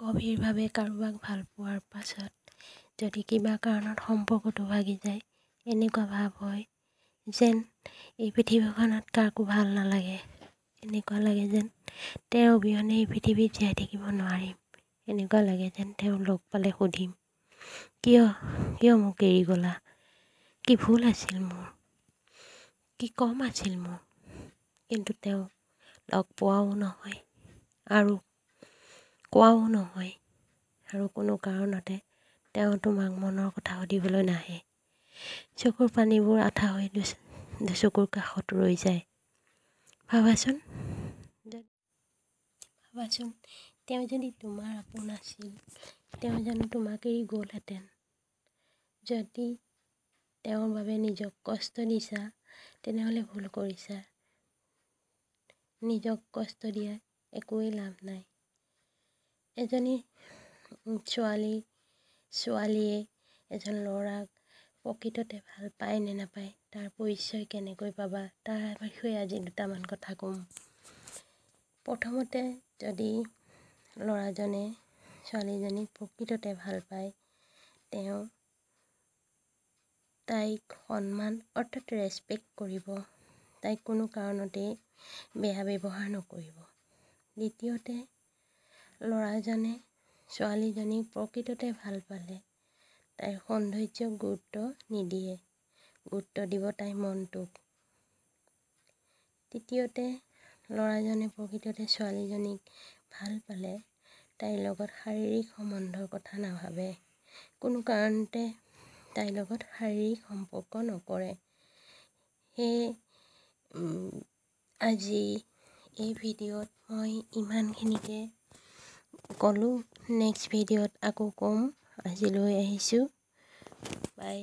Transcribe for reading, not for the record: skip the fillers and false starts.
গভীৰভাৱে কাৰোবাক ভাল পোৱাৰ পাছত যদি কিবা কাৰণত সম্পৰ্কটো ভাগি যায়, এনেকুৱা ভাৱ হয় যেন এই পৃথিৱীখনত কাকো ভাল নালাগে। এনেকুৱা লাগে যেন তেওঁৰ অবিহনে এই পৃথিৱীত জীয়াই থাকিব নোৱাৰিম। এনেকুৱা লাগে যেন তেওঁ লগ পালে সুধিম, কিয় মোক এৰি গ'লা? কি ভুল আছিল মোৰ? কি কম আছিল মোৰ? কিন্তু তেওঁ লগ পোৱাও নহয় আৰু কোৱাও নহয়, আৰু কোনো কাৰণতে তেওঁ তোমাক মনৰ কথা সুধিবলৈ নাহে। চকুৰ পানীবোৰ আঠা হৈ চকুৰ কাষত ৰৈ যায়। ভাবাচোন তেওঁ যদি তোমাৰ আপোন আছিল, তেওঁ জানো তোমাক এৰি গ'লহেঁতেন? যদি তেওঁৰ বাবে নিজক কষ্ট দিছা, তেনেহ'লে ভুল কৰিছা। নিজক কষ্ট দিয়া একোৱেই লাভ নাই। এজনী ছোৱালীয়ে এজন ল'ৰাক প্ৰকৃততে ভাল পায় নে নাপায়, তাৰ পৰিচয় কেনেকৈ পাবা, তাৰ বিষয়ে আজি দুটামান কথা ক'ম। প্ৰথমতে, যদি ল'ৰাজনে ছোৱালীজনীক প্ৰকৃততে ভাল পায়, তেওঁ তাইক সন্মান অৰ্থাৎ ৰেচপেক্ট কৰিব, তাইক কোনো কাৰণতেই বেয়া ব্যৱহাৰ নকৰিব। দ্বিতীয়তে, ল'ৰাজনে ছোৱালীজনীক প্ৰকৃততে ভাল পালে তাইৰ সৌন্দৰ্যক গুৰুত্ব নিদিয়ে, গুৰুত্ব দিব তাইৰ মনটোক। তৃতীয়তে, ল'ৰাজনে প্ৰকৃততে ছোৱালীজনীক ভাল পালে তাইৰ লগত শাৰীৰিক সম্বন্ধৰ কথা নাভাবে, কোনো কাৰণতে তাইৰ লগত শাৰীৰিক সম্পৰ্ক নকৰে। সেয়ে আজি এই ভিডিঅ'ত মই ইমানখিনিকে ক'লোঁ। নেক্সট ভিডিঅ'ত আকৌ ক'ম। আজিলৈ আহিছোঁ। বাই।